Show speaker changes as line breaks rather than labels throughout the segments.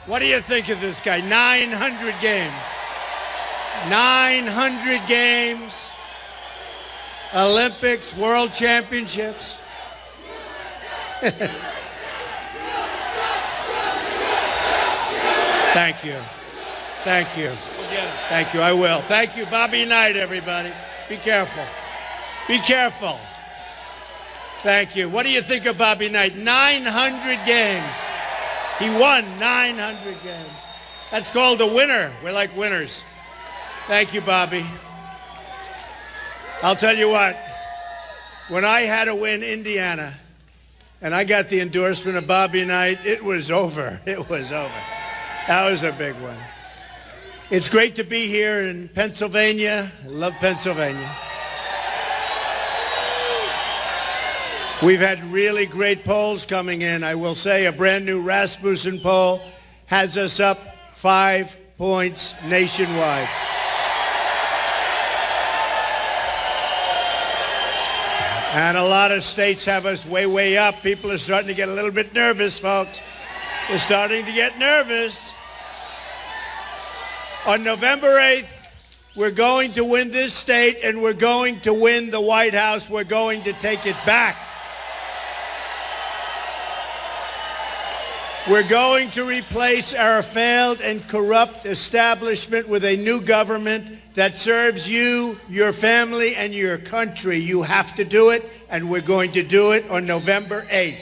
What do you think of this guy? 900 games. 900 games. Olympics, World Championships. Thank you. Thank you. Thank you. I will. Thank you. Bobby Knight, everybody. Be careful. Be careful. Thank you. What do you think of Bobby Knight? 900 games. He won 900 games. That's called a winner. We're like winners. Thank you, Bobby. I'll tell you what. When I had to win Indiana, and I got the endorsement of Bobby Knight, it was over. It was over. That was a big one. It's great to be here in Pennsylvania. I love Pennsylvania. We've had really great polls coming in. I will say a brand new Rasmussen poll has us up 5 points nationwide. And a lot of states have us way, way up. People are starting to get a little bit nervous, folks. They're starting to get nervous. On November 8th, we're going to win this state, and we're going to win the White House. We're going to take it back. We're going to replace our failed and corrupt establishment with a new government that serves you, your family, and your country. You have to do it, and we're going to do it on November 8th.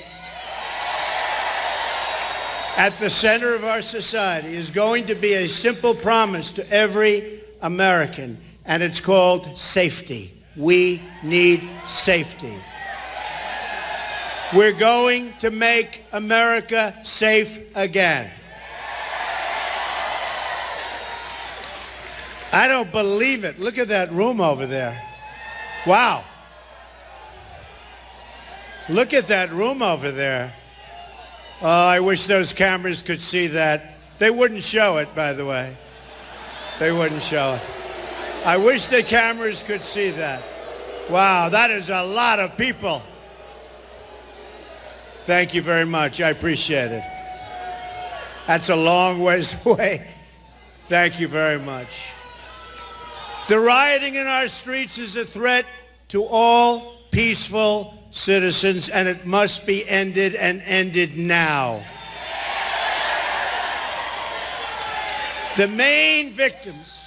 At the center of our society is going to be a simple promise to every American, and it's called safety. We need safety. We're going to make America safe again. I don't believe it. Look at that room over there. Wow. Look at that room over there. Oh, I wish those cameras could see that. They wouldn't show it, by the way. They wouldn't show it. I wish the cameras could see that. Wow, that is a lot of people. Thank you very much. I appreciate it. That's a long ways away. Thank you very much. The rioting in our streets is a threat to all peaceful citizens, and it must be ended, and ended now. The main victims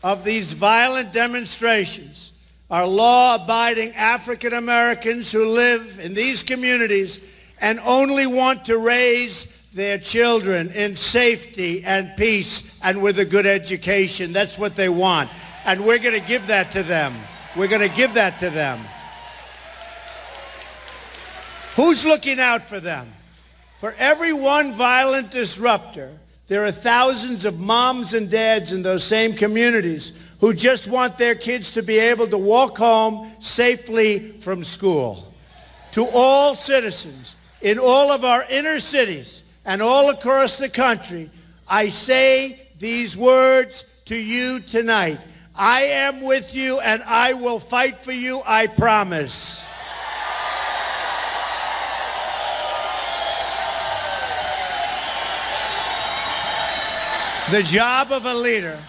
of these violent demonstrations are law-abiding African Americans who live in these communities and only want to raise their children in safety and peace and with a good education. That's what they want. And we're going to give that to them. We're going to give that to them. Who's looking out for them? For every one violent disruptor, there are thousands of moms and dads in those same communities who just want their kids to be able to walk home safely from school. To all citizens in all of our inner cities and all across the country, I say these words to you tonight. I am with you, and I will fight for you, I promise. The job of a leader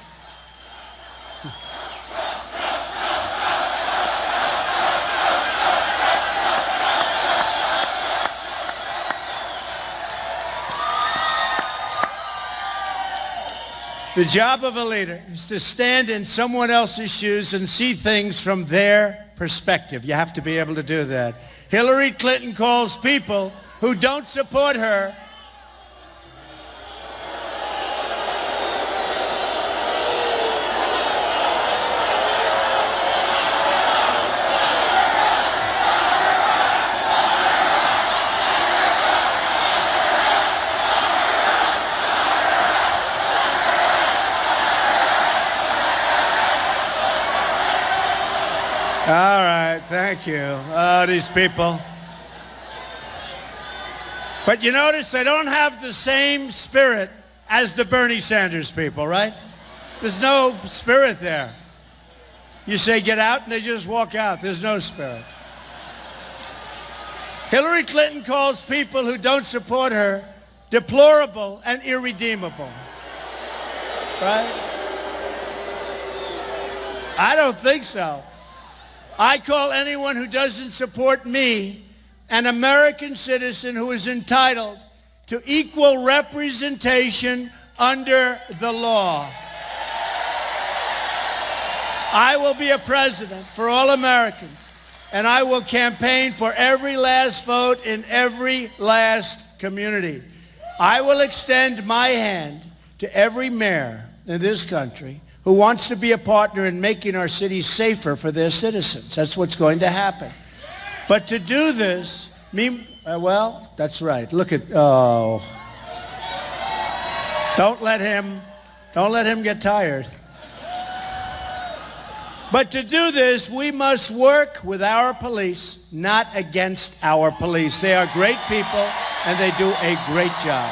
is to stand in someone else's shoes and see things from their perspective. You have to be able to do that. Hillary Clinton calls people who don't support her All right, thank you. Oh, these people. But you notice they don't have the same spirit as the Bernie Sanders people, right? There's no spirit there. You say get out and they just walk out. There's no spirit. Hillary Clinton calls people who don't support her deplorable, and irredeemable. Right? I don't think so. I call anyone who doesn't support me an American citizen who is entitled to equal representation under the law. I will be a president for all Americans, and I will campaign for every last vote in every last community. I will extend my hand to every mayor in this country who wants to be a partner in making our cities safer for their citizens. That's what's going to happen. But to do this, well, that's right. Look at, oh. Don't let him get tired. But to do this, we must work with our police, not against our police. They are great people, and they do a great job.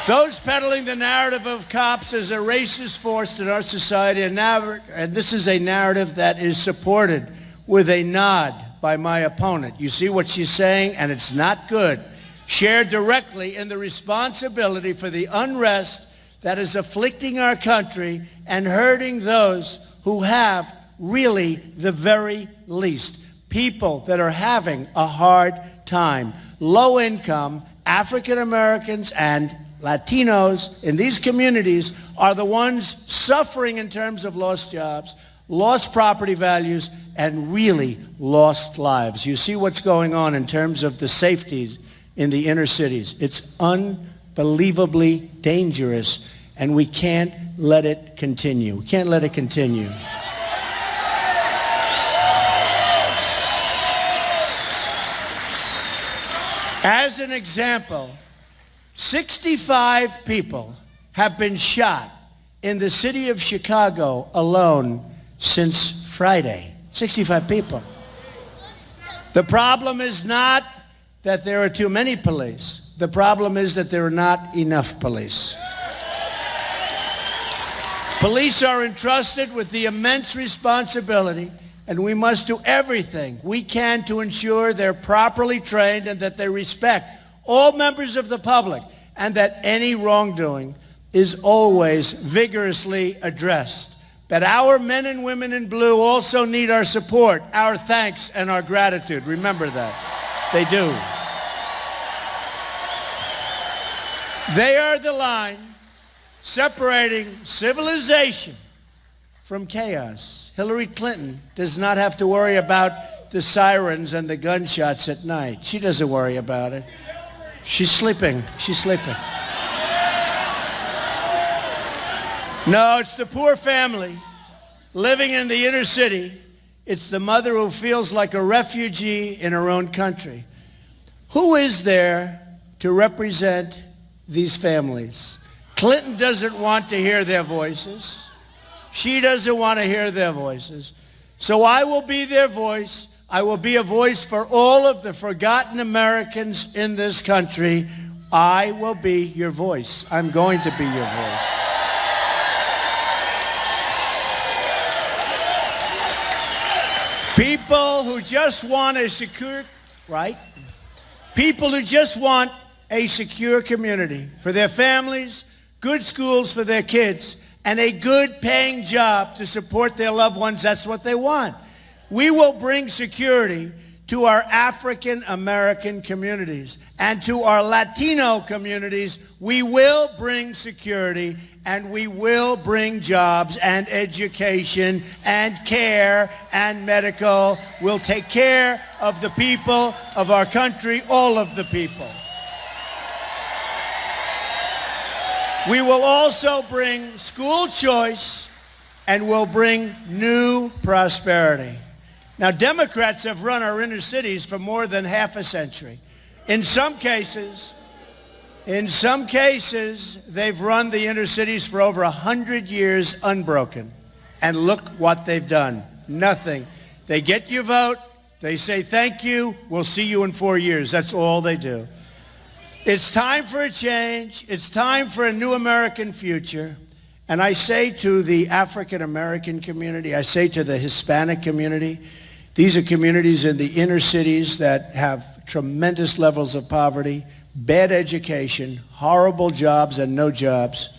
Those peddling the narrative of cops as a racist force in our society, and this is a narrative that is supported with a nod by my opponent. You see what she's saying, and it's not good. Shared directly in the responsibility for the unrest that is afflicting our country and hurting those who have really the very least. People that are having a hard time. Low income, African Americans, and Latinos in these communities are the ones suffering in terms of lost jobs, lost property values, and really lost lives. You see what's going on in terms of the safeties in the inner cities. It's unbelievably dangerous, and we can't let it continue. We can't let it continue. As an example, 65 people have been shot in the city of Chicago alone since Friday. 65 people. The problem is not that there are too many police. The problem is that there are not enough police. Police are entrusted with the immense responsibility, and we must do everything we can to ensure they're properly trained and that they respect all members of the public, and that any wrongdoing is always vigorously addressed. But our men and women in blue also need our support, our thanks, and our gratitude. Remember that. They do. They are the line separating civilization from chaos. Hillary Clinton does not have to worry about the sirens and the gunshots at night. She doesn't worry about it. She's sleeping. She's sleeping. No, it's the poor family living in the inner city. It's the mother who feels like a refugee in her own country. Who is there to represent these families? Clinton doesn't want to hear their voices. She doesn't want to hear their voices. So I will be their voice. I will be a voice for all of the forgotten Americans in this country. I will be your voice. I'm going to be your voice. People who just want a secure, right? People who just want a secure community for their families, good schools for their kids, and a good paying job to support their loved ones. That's what they want. We will bring security to our African American communities and to our Latino communities. We will bring security, and we will bring jobs and education and care and medical. We'll take care of the people of our country, all of the people. We will also bring school choice, and we'll bring new prosperity. Now, Democrats have run our inner cities for more than half a century. In some cases, they've run the inner cities for over 100 years unbroken. And look what they've done. Nothing. They get your vote. They say, thank you. We'll see you in 4 years. That's all they do. It's time for a change. It's time for a new American future. And I say to the African American community, I say to the Hispanic community, these are communities in the inner cities that have tremendous levels of poverty, bad education, horrible jobs and no jobs.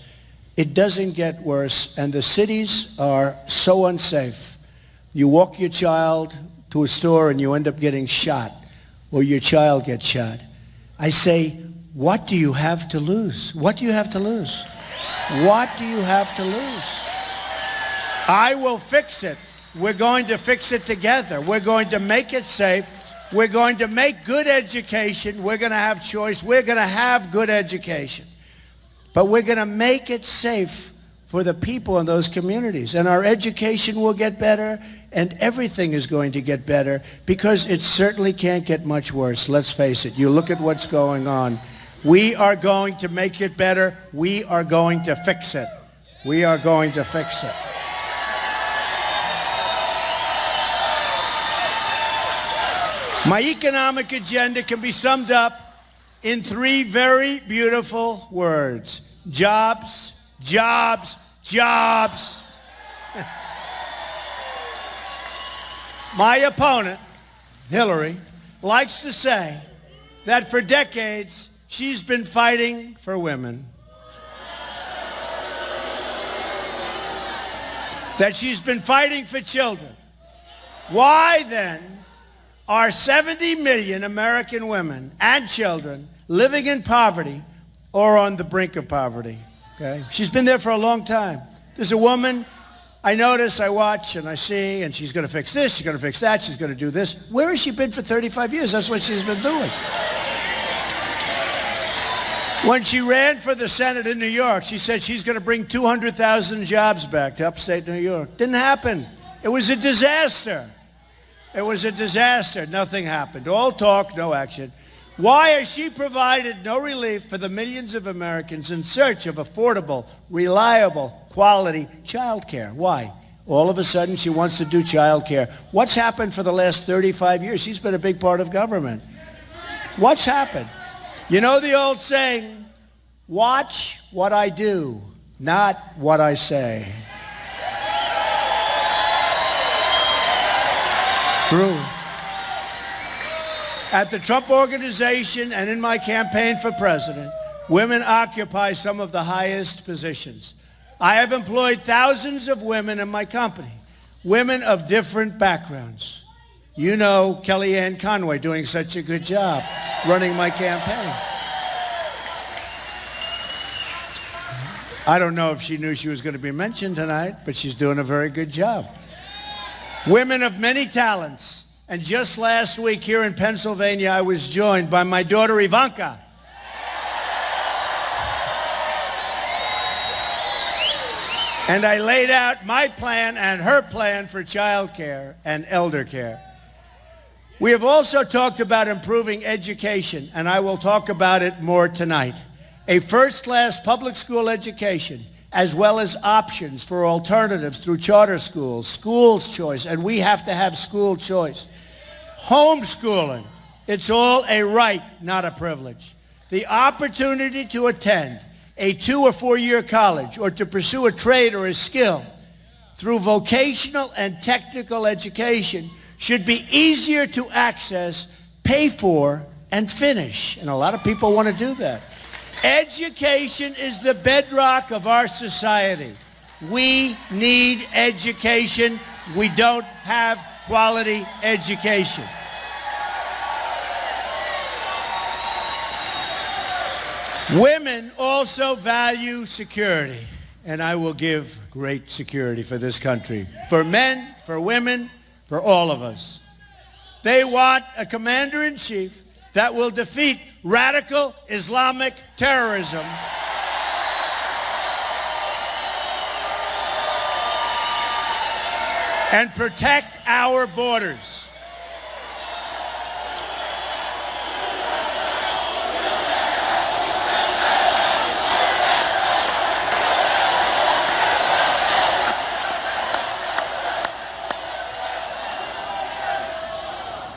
It doesn't get worse, and the cities are so unsafe. You walk your child to a store and you end up getting shot, or your child gets shot. I say, what do you have to lose? What do you have to lose? What do you have to lose? I will fix it. We're going to fix it together. We're going to make it safe. We're going to make good education. We're going to have choice. We're going to have good education. But we're going to make it safe for the people in those communities. And our education will get better, and everything is going to get better, because it certainly can't get much worse. Let's face it. You look at what's going on. We are going to make it better. We are going to fix it. We are going to fix it. My economic agenda can be summed up in 3 very beautiful words: jobs, jobs, jobs. My opponent, Hillary, likes to say that for decades she's been fighting for women, that she's been fighting for children. Why then are 70 million American women and children living in poverty or on the brink of poverty? Okay? She's been there for a long time. There's a woman I notice, I watch, and I see, and she's going to fix this, she's going to fix that, she's going to do this. Where has she been for 35 years? That's what she's been doing. When she ran for the Senate in New York, she said she's going to bring 200,000 jobs back to upstate New York. Didn't happen. It was a disaster. It was a disaster. Nothing happened. All talk, no action. Why has she provided no relief for the millions of Americans in search of affordable, reliable, quality child care? Why? All of a sudden she wants to do child care. What's happened for the last 35 years? She's been a big part of government. What's happened? You know the old saying, watch what I do, not what I say. True. At the Trump Organization and in my campaign for president, women occupy some of the highest positions. I have employed thousands of women in my company, women of different backgrounds. You know Kellyanne Conway doing such a good job running my campaign. I don't know if she knew she was going to be mentioned tonight, but she's doing a very good job. Women of many talents. And just last week here in Pennsylvania, I was joined by my daughter Ivanka. And I laid out my plan and her plan for child care and elder care. We have also talked about improving education, and I will talk about it more tonight. A first-class public school education, as well as options for alternatives through charter schools, schools choice, and we have to have school choice. Homeschooling, it's all a right, not a privilege. The opportunity to attend a 2 or 4 year college or to pursue a trade or a skill through vocational and technical education should be easier to access, pay for, and finish. And a lot of people want to do that. Education is the bedrock of our society. We need education. We don't have quality education. Women also value security, and I will give great security for this country, for men, for women, for all of us. They want a commander-in-chief that will defeat radical Islamic terrorism and protect our borders.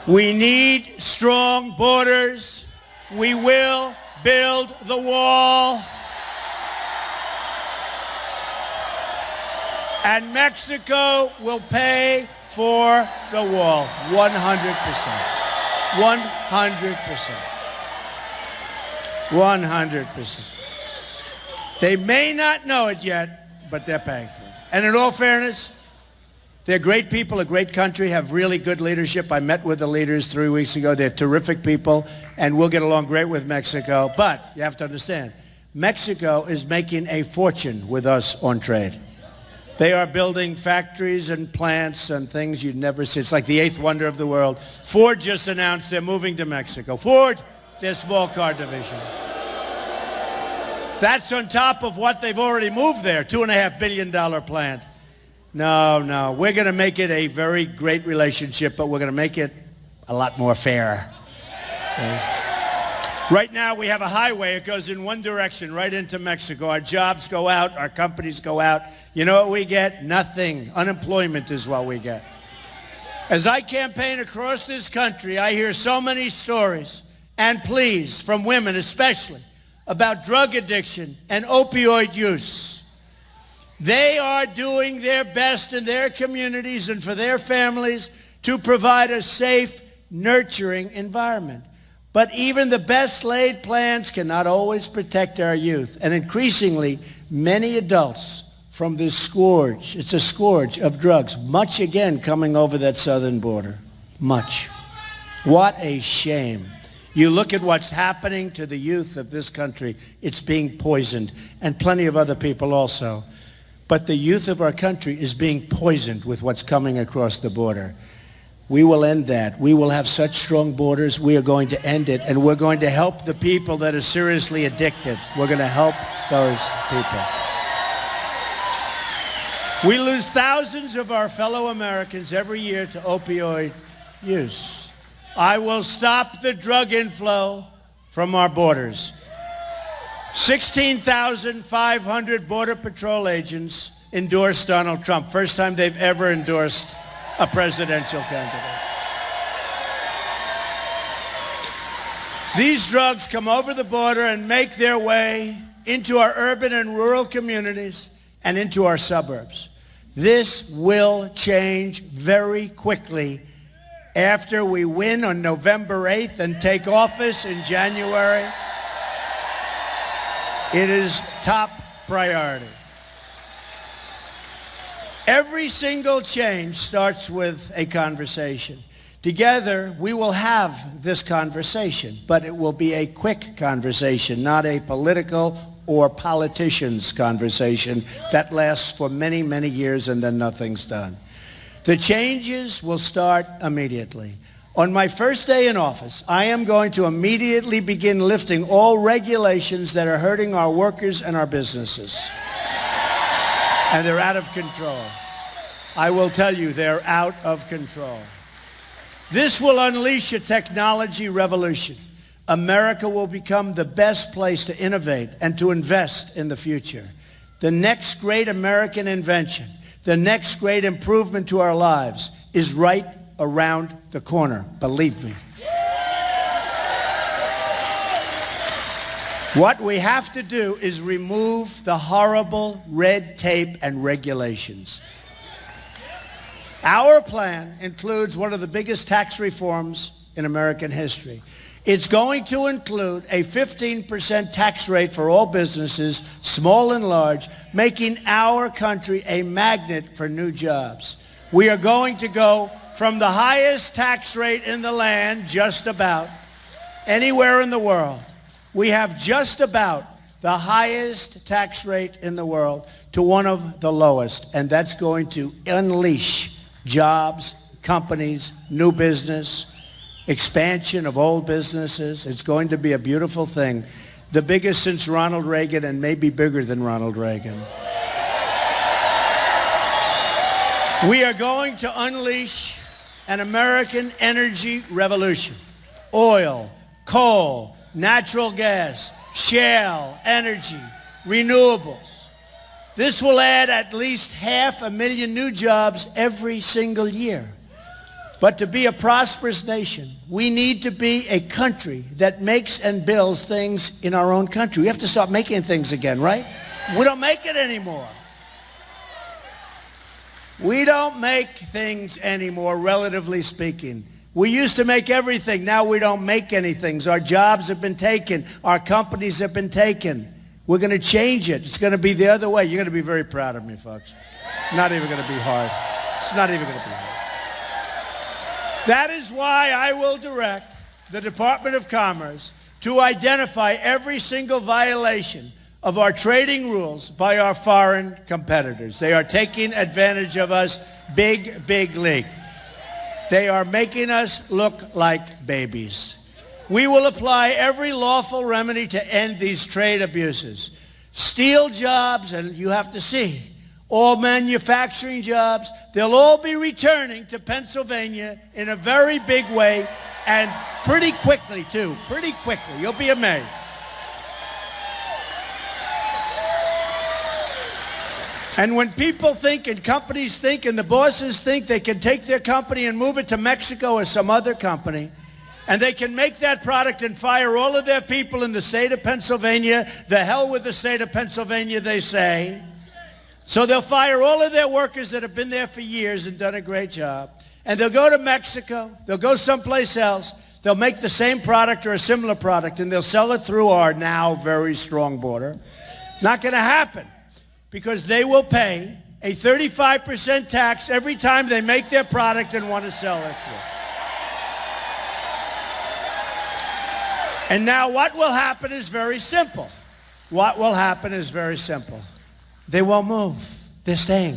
We need strong borders. We will build the wall. And Mexico will pay for the wall, 100%. 100%. 100%. They may not know it yet, but they're paying for it. And in all fairness, they're great people, a great country, have really good leadership. I met with the leaders 3 weeks ago. They're terrific people, and we'll get along great with Mexico. But you have to understand, Mexico is making a fortune with us on trade. They are building factories and plants and things you'd never see. It's like the eighth wonder of the world. Ford just announced they're moving to Mexico. Ford, their small car division. That's on top of what they've already moved there, $2.5 billion plant. No, we're going to make it a very great relationship, but we're going to make it a lot more fair. Okay. Right now, we have a highway. It goes in one direction, right into Mexico. Our jobs go out. Our companies go out. You know what we get? Nothing. Unemployment is what we get. As I campaign across this country, I hear so many stories and pleas from women especially about drug addiction and opioid use. They are doing their best in their communities and for their families to provide a safe, nurturing environment. But even the best laid plans cannot always protect our youth. And increasingly, many adults from this scourge, it's a scourge of drugs, much again coming over that southern border. Much. What a shame. You look at what's happening to the youth of this country, it's being poisoned, and plenty of other people also. But the youth of our country is being poisoned with what's coming across the border. We will end that. We will have such strong borders. We are going to end it, and we're going to help the people that are seriously addicted. We're going to help those people. We lose thousands of our fellow Americans every year to opioid use. I will stop the drug inflow from our borders. 16,500 Border Patrol agents endorsed Donald Trump. First time they've ever endorsed a presidential candidate. These drugs come over the border and make their way into our urban and rural communities and into our suburbs. This will change very quickly after we win on November 8th and take office in January. It is top priority. Every single change starts with a conversation. Together, we will have this conversation, but it will be a quick conversation, not a political or politicians' conversation that lasts for many, many years and then nothing's done. The changes will start immediately. On my first day in office, I am going to immediately begin lifting all regulations that are hurting our workers and our businesses. And they're out of control. I will tell you, they're out of control. This will unleash a technology revolution. America will become the best place to innovate and to invest in the future. The next great American invention, the next great improvement to our lives is right around the corner, believe me. What we have to do is remove the horrible red tape and regulations. Our plan includes one of the biggest tax reforms in American history. It's going to include a 15% tax rate for all businesses, small and large, making our country a magnet for new jobs. We are going to go from the highest tax rate in the land, just about, anywhere in the world. We have just about the highest tax rate in the world to one of the lowest, and that's going to unleash jobs, companies, new business, expansion of old businesses. It's going to be a beautiful thing, the biggest since Ronald Reagan and maybe bigger than Ronald Reagan. We are going to unleash an American energy revolution. Oil, coal, natural gas, shale, energy, renewables. This will add at least 500,000 new jobs every single year. But to be a prosperous nation, we need to be a country that makes and builds things in our own country. We have to start making things again, right? We don't make it anymore. We don't make things anymore, relatively speaking. We used to make everything. Now we don't make anything. Our jobs have been taken. Our companies have been taken. We're going to change it. It's going to be the other way. You're going to be very proud of me, folks. Not even going to be hard. It's not even going to be hard. That is why I will direct the Department of Commerce to identify every single violation of our trading rules by our foreign competitors. They are taking advantage of us big, big league. They are making us look like babies. We will apply every lawful remedy to end these trade abuses. Steel jobs, and you have to see, all manufacturing jobs, they'll all be returning to Pennsylvania in a very big way, and pretty quickly, too. Pretty quickly. You'll be amazed. And when people think and companies think and the bosses think they can take their company and move it to Mexico or some other company, and they can make that product and fire all of their people in the state of Pennsylvania, the hell with the state of Pennsylvania, they say. So they'll fire all of their workers that have been there for years and done a great job. And they'll go to Mexico, they'll go someplace else, they'll make the same product or a similar product, and they'll sell it through our now very strong border. Not going to happen. Because they will pay a 35% tax every time they make their product and want to sell it. And now what will happen is very simple. What will happen is very simple. They won't move. They're staying.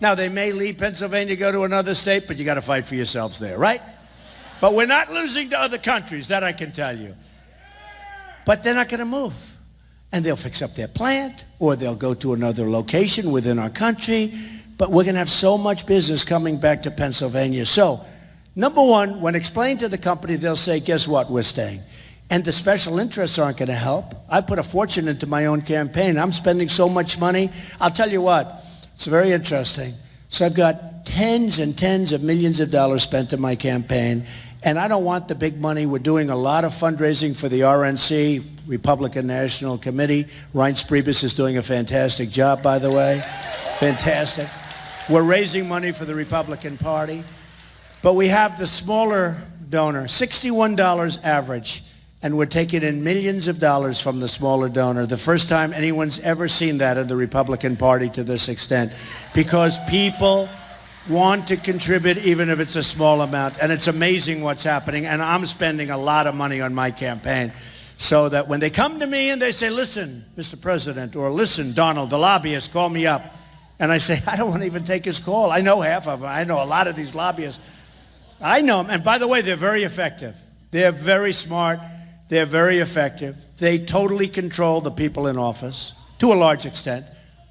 Now, they may leave Pennsylvania, go to another state, but you got to fight for yourselves there, right? But we're not losing to other countries, that I can tell you. But they're not going to move. And they'll fix up their plant, or they'll go to another location within our country. But we're going to have so much business coming back to Pennsylvania. So, number one, when explained to the company, they'll say, guess what, we're staying. And the special interests aren't going to help. I put a fortune into my own campaign. I'm spending so much money. I'll tell you what, it's very interesting. So I've got tens and tens of millions of dollars spent in my campaign. And I don't want the big money. We're doing a lot of fundraising for the RNC, Republican National Committee. Reince Priebus is doing a fantastic job, by the way. Fantastic. We're raising money for the Republican Party. But we have the smaller donor, $61 average. And we're taking in millions of dollars from the smaller donor. The first time anyone's ever seen that in the Republican Party to this extent. Because people want to contribute even if it's a small amount. And it's amazing what's happening. And I'm spending a lot of money on my campaign. So that when they come to me and they say, listen, Mr. President, or listen, Donald, the lobbyist, call me up. And I say, I don't want to even take his call. I know half of them. I know a lot of these lobbyists. I know them. And by the way, they're very effective. They're very smart. They're very effective. They totally control the people in office, to a large extent.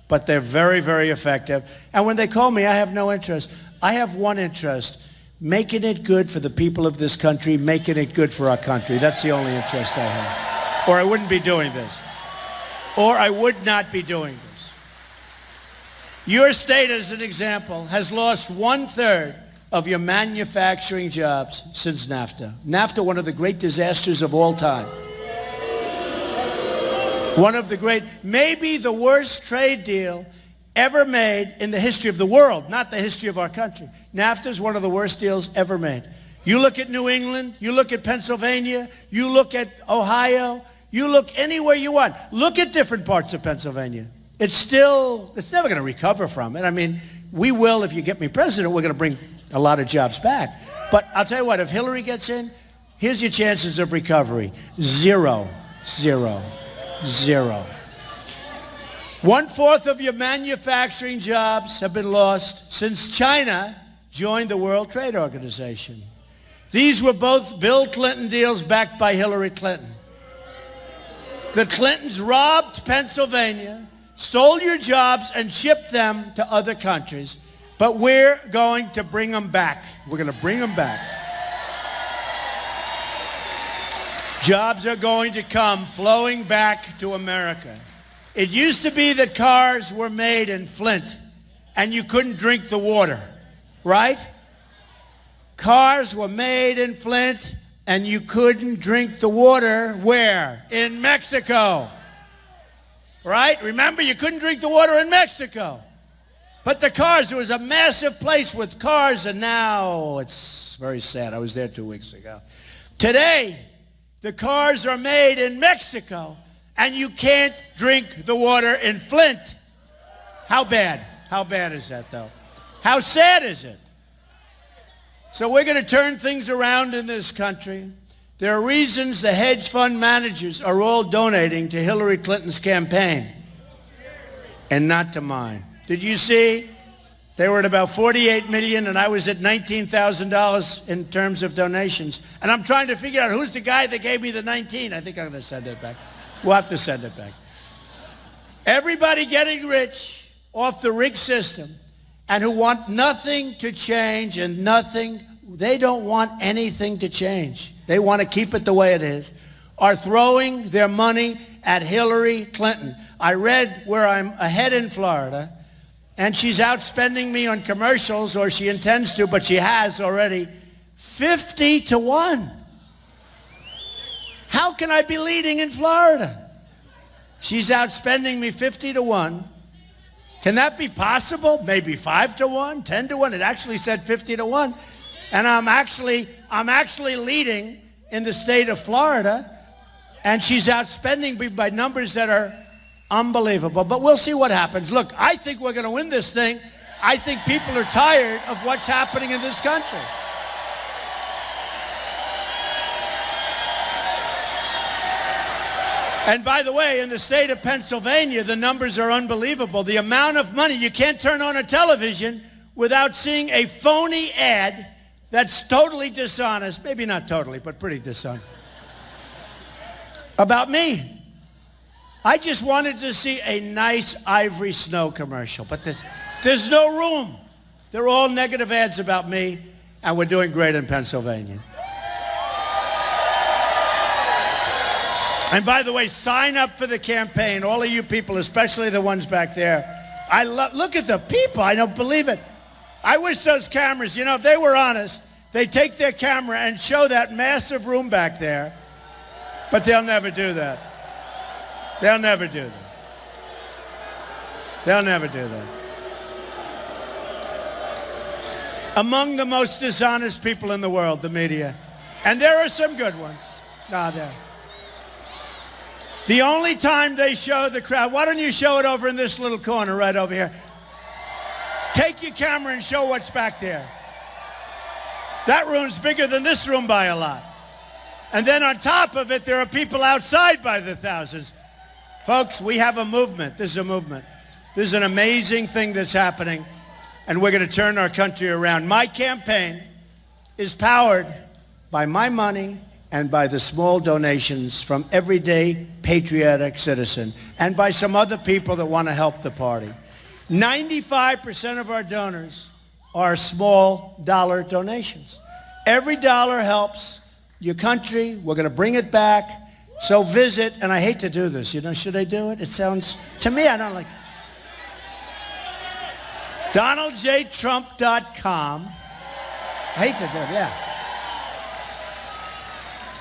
But they're very, very effective. And when they call me, I have no interest. I have one interest, making it good for the people of this country, making it good for our country. That's the only interest I have. Or I wouldn't be doing this. Or I would not be doing this. Your state, as an example, has lost 1/3 of your manufacturing jobs since NAFTA. NAFTA, one of the great disasters of all time. One of the great, maybe the worst trade deal ever made in the history of the world, not the history of our country. NAFTA is one of the worst deals ever made. You look at New England, you look at Pennsylvania, you look at Ohio, you look anywhere you want. Look at different parts of Pennsylvania. It's never going to recover from it. I mean, we will, if you get me president, we're going to bring a lot of jobs back. But I'll tell you what, if Hillary gets in, here's your chances of recovery. 0, 0, 0. 1/4 of your manufacturing jobs have been lost since China joined the World Trade Organization. These were both Bill Clinton deals backed by Hillary Clinton. The Clintons robbed Pennsylvania, stole your jobs, and shipped them to other countries. But we're going to bring them back. We're going to bring them back. Jobs are going to come flowing back to America. It used to be that cars were made in Flint and you couldn't drink the water, right? Cars were made in Flint and you couldn't drink the water where? In Mexico. Right? Remember, you couldn't drink the water in Mexico. But the cars, it was a massive place with cars, and now it's very sad. I was there 2 weeks ago. Today, the cars are made in Mexico, and you can't drink the water in Flint. How bad? How bad is that, though? How sad is it? So we're going to turn things around in this country. There are reasons the hedge fund managers are all donating to Hillary Clinton's campaign and not to mine. Did you see? They were at about $48 million, and I was at $19,000 in terms of donations. And I'm trying to figure out who's the guy that gave me the 19. I think I'm going to send it back. We'll have to send it back. Everybody getting rich off the rigged system and who want nothing to change and nothing, they don't want anything to change. They want to keep it the way it is, are throwing their money at Hillary Clinton. I read where I'm ahead in Florida, and she's outspending me on commercials, or she intends to, but she has already, 50-1. How can I be leading in Florida? She's outspending me 50-1. Can that be possible? Maybe 5-1, 10-1. It actually said 50-1. And I'm actually leading in the state of Florida, and she's outspending me by numbers that are unbelievable. But we'll see what happens. Look, I think we're going to win this thing. I think people are tired of what's happening in this country. And by the way, in the state of Pennsylvania, the numbers are unbelievable. The amount of money, you can't turn on a television without seeing a phony ad that's totally dishonest, maybe not totally, but pretty dishonest, about me. I just wanted to see a nice Ivory Snow commercial, but there's no room. They're all negative ads about me, and we're doing great in Pennsylvania. And by the way, sign up for the campaign, all of you people, especially the ones back there. Look at the people, I don't believe it. I wish those cameras, you know, if they were honest, they'd take their camera and show that massive room back there, but they'll never do that. They'll never do that. They'll never do that. Among the most dishonest people in the world, the media. And there are some good ones. The only time they show the crowd, why don't you show it over in this little corner right over here? Take your camera and show what's back there. That room's bigger than this room by a lot. And then on top of it, there are people outside by the thousands. Folks, we have a movement. This is a movement. This is an amazing thing that's happening, and we're going to turn our country around. My campaign is powered by my money and by the small donations from everyday patriotic citizen and by some other people that want to help the party. 95% of our donors are small dollar donations. Every dollar helps your country. We're going to bring it back. So visit, and I hate to do this, you know, should I do it? It sounds, to me, I don't like it. DonaldJTrump.com. I hate to do it, yeah.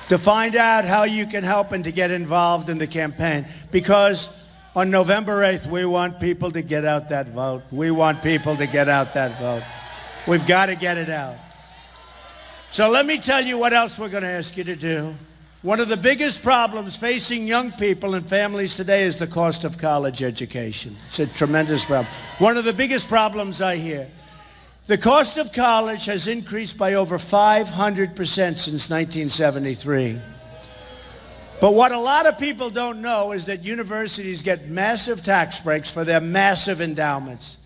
To find out how you can help and to get involved in the campaign. Because on November 8th, we want people to get out that vote. We want people to get out that vote. We've got to get it out. So let me tell you what else we're going to ask you to do. One of the biggest problems facing young people and families today is the cost of college education. It's a tremendous problem. One of the biggest problems I hear. The cost of college has increased by over 500% since 1973. But what a lot of people don't know is that universities get massive tax breaks for their massive endowments.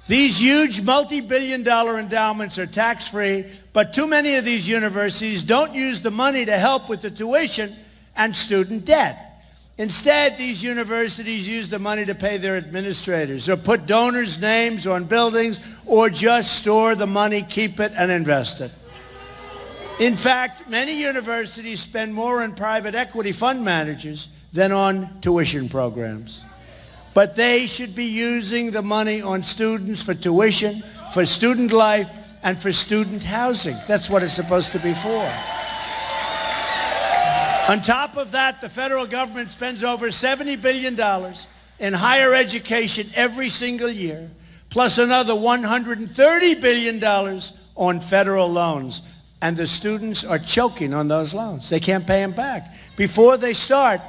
These huge multi-billion-dollar endowments are tax-free, but too many of these universities don't use the money to help with the tuition and student debt. Instead, these universities use the money to pay their administrators or put donors' names on buildings or just store the money, keep it, and invest it. In fact, many universities spend more on private equity fund managers than on tuition programs. But they should be using the money on students for tuition, for student life, and for student housing. That's what it's supposed to be for. On top of that, the federal government spends over $70 billion in higher education every single year, plus another $130 billion on federal loans. And the students are choking on those loans. They can't pay them back. Before they start,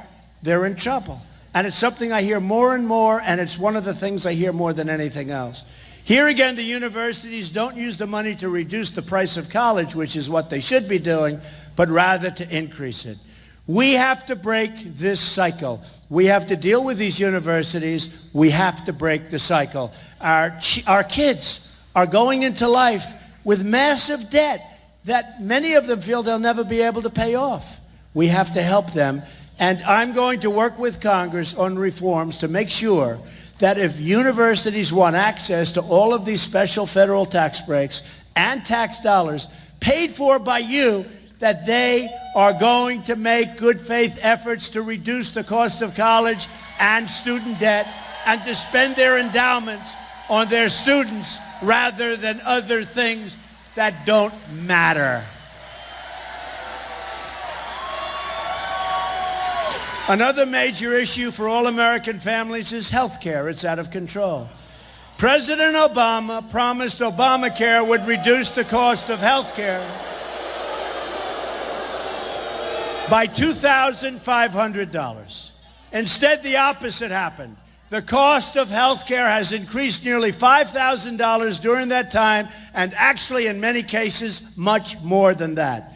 they're in trouble. And it's something I hear more and more, and it's one of the things I hear more than anything else. Here again, the universities don't use the money to reduce the price of college, which is what they should be doing, but rather to increase it. We have to break this cycle. We have to deal with these universities. We have to break the cycle. Our kids are going into life with massive debt that many of them feel they'll never be able to pay off. We have to help them. And I'm going to work with Congress on reforms to make sure that if universities want access to all of these special federal tax breaks and tax dollars paid for by you, that they are going to make good faith efforts to reduce the cost of college and student debt and to spend their endowments on their students rather than other things that don't matter. Another major issue for all American families is health care. It's out of control. President Obama promised Obamacare would reduce the cost of health care by $2,500. Instead, the opposite happened. The cost of health care has increased nearly $5,000 during that time, and actually, in many cases, much more than that.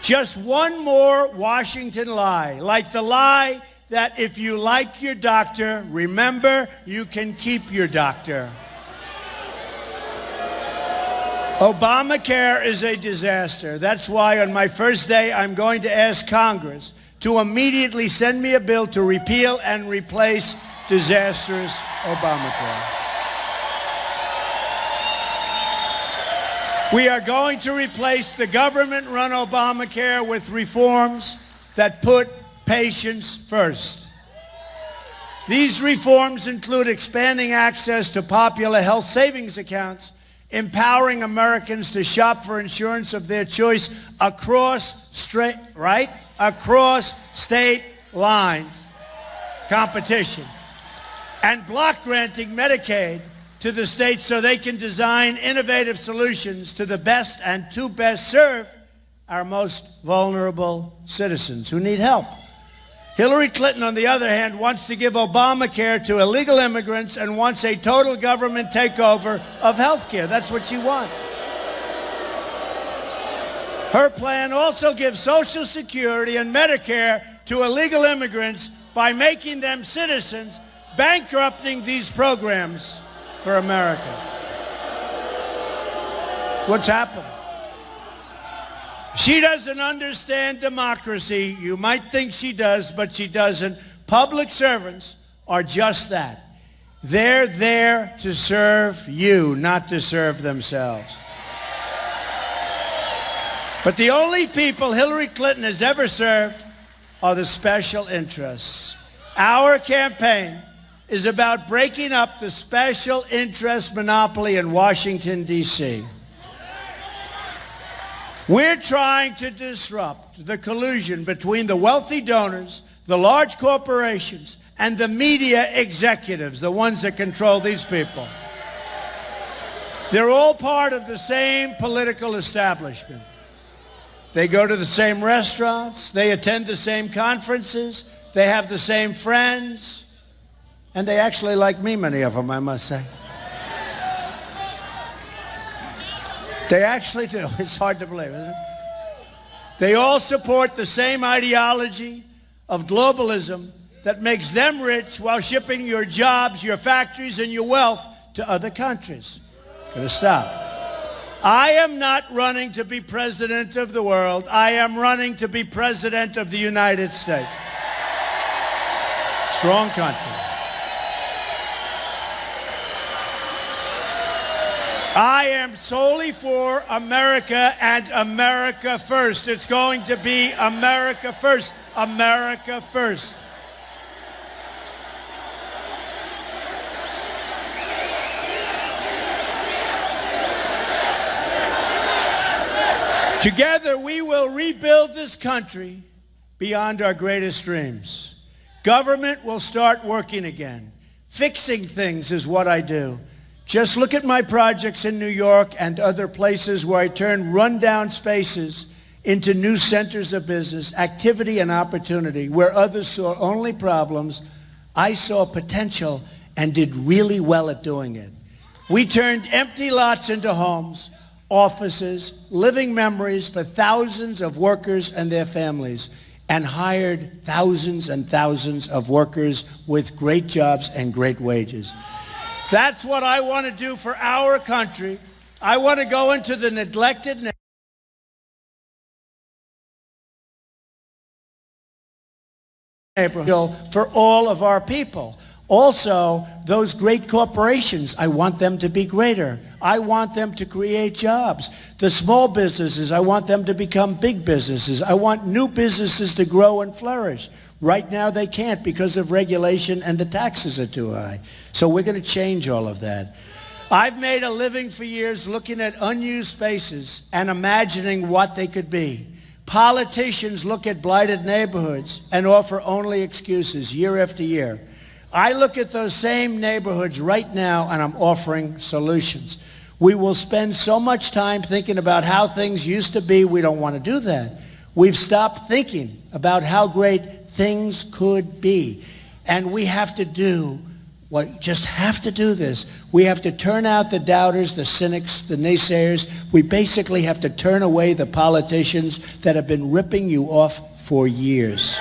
Just one more Washington lie, like the lie that if you like your doctor, remember, you can keep your doctor. Obamacare is a disaster. That's why on my first day, I'm going to ask Congress to immediately send me a bill to repeal and replace disastrous Obamacare. We are going to replace the government-run Obamacare with reforms that put patients first. These reforms include expanding access to popular health savings accounts, empowering Americans to shop for insurance of their choice across state lines, competition, and block granting Medicaid to the states so they can design innovative solutions to the best and to best serve our most vulnerable citizens who need help. Hillary Clinton, on the other hand, wants to give Obamacare to illegal immigrants and wants a total government takeover of health care. That's what she wants. Her plan also gives Social Security and Medicare to illegal immigrants by making them citizens, bankrupting these programs for Americans. What's happened? She doesn't understand democracy. You might think she does, but she doesn't. Public servants are just that. They're there to serve you, not to serve themselves. But the only people Hillary Clinton has ever served are the special interests. Our campaign is about breaking up the special interest monopoly in Washington, D.C. We're trying to disrupt the collusion between the wealthy donors, the large corporations, and the media executives, the ones that control these people. They're all part of the same political establishment. They go to the same restaurants, they attend the same conferences, they have the same friends, and they actually like me, many of them, I must say. They actually do. It's hard to believe, isn't it? They all support the same ideology of globalism that makes them rich while shipping your jobs, your factories, and your wealth to other countries. Gonna stop. I am not running to be president of the world. I am running to be president of the United States. Strong country. I am solely for America and America first. It's going to be America first. America first. Together, we will rebuild this country beyond our greatest dreams. Government will start working again. Fixing things is what I do. Just look at my projects in New York and other places where I turn rundown spaces into new centers of business, activity and opportunity. Where others saw only problems, I saw potential and did really well at doing it. We turned empty lots into homes, offices, living memories for thousands of workers and their families, and hired thousands and thousands of workers with great jobs and great wages. That's what I want to do for our country. I want to go into the neglected neighborhood for all of our people. Also, those great corporations, I want them to be greater. I want them to create jobs. The small businesses, I want them to become big businesses. I want new businesses to grow and flourish. Right now they can't because of regulation and the taxes are too high. So we're going to change all of that. I've made a living for years looking at unused spaces and imagining what they could be. Politicians look at blighted neighborhoods and offer only excuses year after year. I look at those same neighborhoods right now and I'm offering solutions. We will spend so much time thinking about how things used to be, we don't want to do that. We've stopped thinking about how great things could be. And we have to do just have to do this. We have to turn out the doubters, the cynics, the naysayers. We basically have to turn away the politicians that have been ripping you off for years.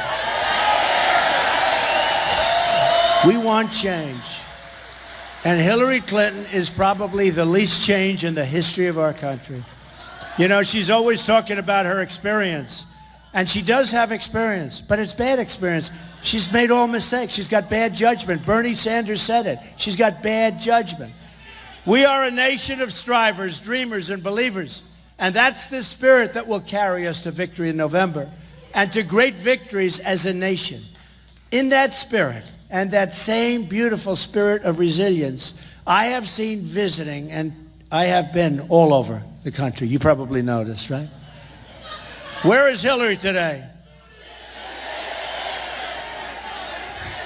We want change. And Hillary Clinton is probably the least change in the history of our country. You know, she's always talking about her experience. And she does have experience, but it's bad experience. She's made all mistakes. She's got bad judgment. Bernie Sanders said it. She's got bad judgment. We are a nation of strivers, dreamers, and believers. And that's the spirit that will carry us to victory in November and to great victories as a nation. In that spirit and that same beautiful spirit of resilience, I have seen visiting, and I have been all over the country. You probably noticed, right? Where is Hillary today?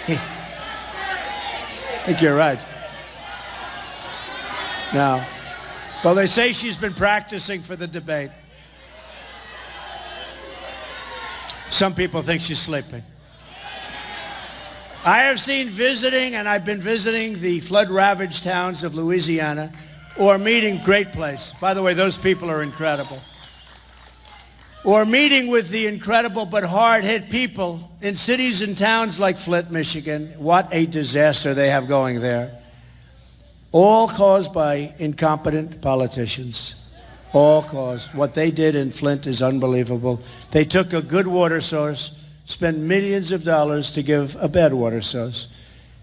I think you're right. No. Well, they say she's been practicing for the debate. Some people think she's sleeping. I have seen visiting, and I've been visiting the flood-ravaged towns of Louisiana, or meeting, great place. By the way, those people are incredible. Or meeting with the incredible but hard-hit people in cities and towns like Flint, Michigan. What a disaster they have going there. All caused by incompetent politicians. All caused. What they did in Flint is unbelievable. They took a good water source, spent millions of dollars to give a bad water source,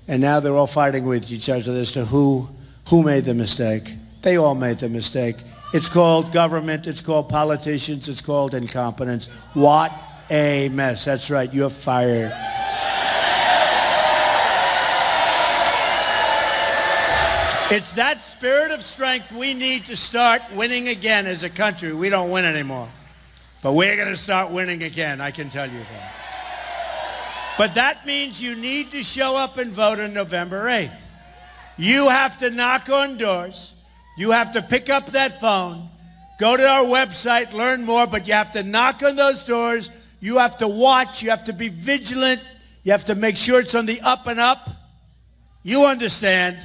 and now they're all fighting with each other as to who made the mistake. They all made the mistake. It's called government, it's called politicians, it's called incompetence. What a mess. That's right, you're fired. It's that spirit of strength we need to start winning again as a country. We don't win anymore. But we're going to start winning again, I can tell you that. But that means you need to show up and vote on November 8th. You have to knock on doors. You have to pick up that phone, go to our website, learn more, but you have to knock on those doors. You have to watch. You have to be vigilant. You have to make sure it's on the up and up. You understand.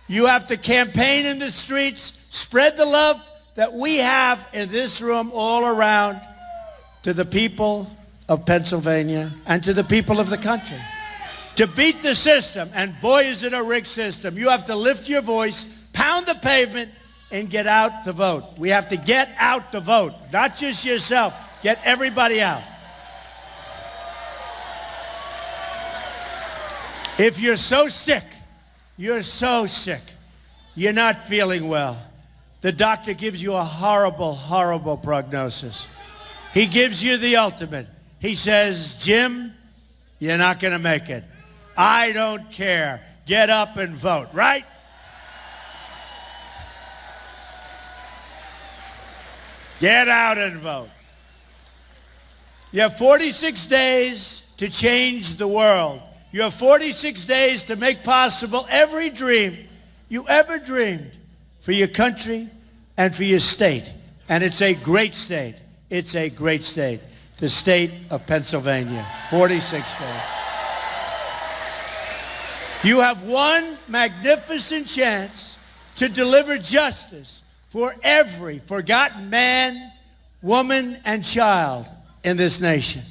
You have to campaign in the streets, spread the love that we have in this room all around to the people of Pennsylvania and to the people of the country. To beat the system, and boy is it a rigged system, you have to lift your voice, pound the pavement, and get out to vote. We have to get out to vote, not just yourself. Get everybody out. If you're so sick, you're not feeling well, the doctor gives you a horrible, horrible prognosis. He gives you the ultimate. He says, Jim, you're not going to make it. I don't care. Get up and vote, right? Get out and vote. You have 46 days to change the world. You have 46 days to make possible every dream you ever dreamed for your country and for your state. And it's a great state. It's a great state. The state of Pennsylvania, 46 states. You have one magnificent chance to deliver justice for every forgotten man, woman, and child in this nation.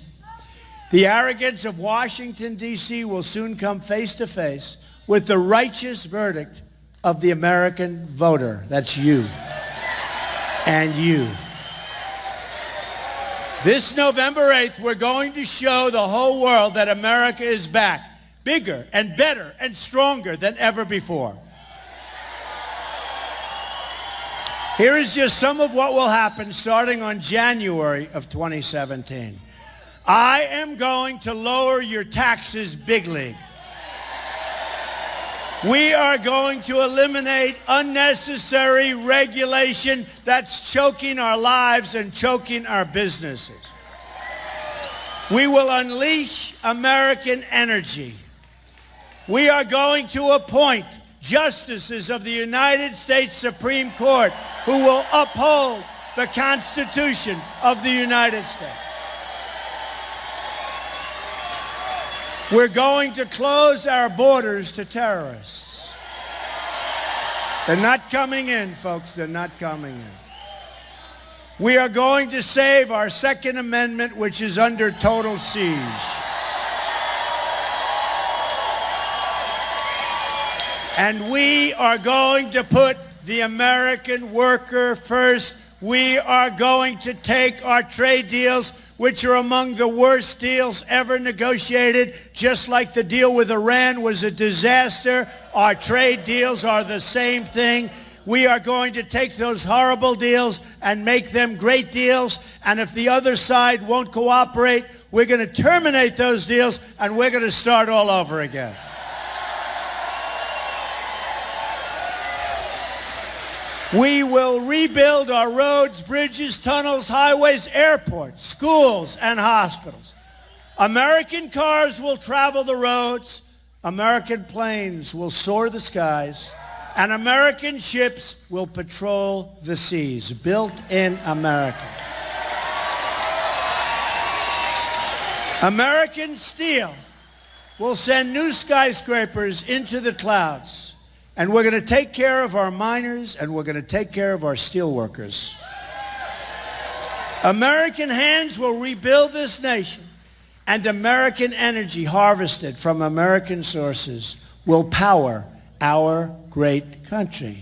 The arrogance of Washington, D.C. will soon come face to face with the righteous verdict of the American voter. That's you and you. This November 8th, we're going to show the whole world that America is back, bigger and better and stronger than ever before. Here is just some of what will happen starting on January of 2017. I am going to lower your taxes big league. We are going to eliminate unnecessary regulation that's choking our lives and choking our businesses. We will unleash American energy. We are going to appoint justices of the United States Supreme Court who will uphold the Constitution of the United States. We're going to close our borders to terrorists. They're not coming in, folks. They're not coming in. We are going to save our Second Amendment, which is under total siege. And we are going to put the American worker first. We are going to take our trade deals, which are among the worst deals ever negotiated, just like the deal with Iran was a disaster. Our trade deals are the same thing. We are going to take those horrible deals and make them great deals. And if the other side won't cooperate, we're going to terminate those deals and we're going to start all over again. We will rebuild our roads, bridges, tunnels, highways, airports, schools, and hospitals. American cars will travel the roads, American planes will soar the skies, and American ships will patrol the seas, built in America. American steel will send new skyscrapers into the clouds. And we're going to take care of our miners, and we're going to take care of our steel workers. American hands will rebuild this nation, and American energy harvested from American sources will power our great country.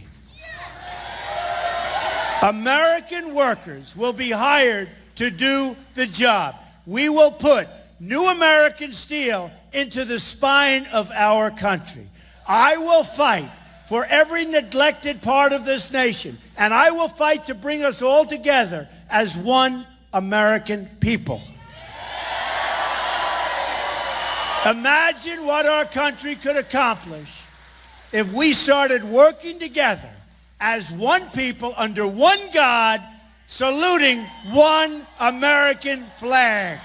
American workers will be hired to do the job. We will put new American steel into the spine of our country. I will fight for every neglected part of this nation, and I will fight to bring us all together as one American people. Imagine what our country could accomplish if we started working together as one people under one God, saluting one American flag.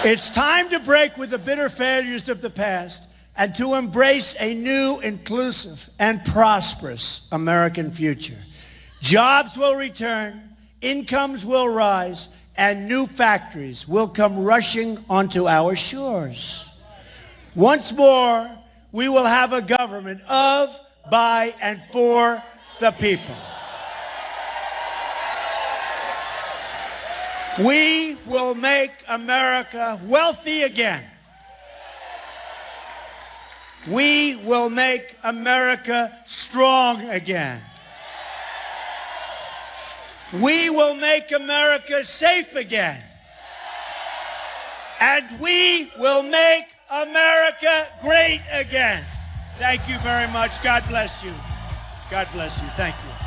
It's time to break with the bitter failures of the past and to embrace a new, inclusive, and prosperous American future. Jobs will return, incomes will rise, and new factories will come rushing onto our shores. Once more, we will have a government of, by, and for the people. We will make America wealthy again. We will make America strong again. We will make America safe again. And we will make America great again. Thank you very much. God bless you. God bless you. Thank you.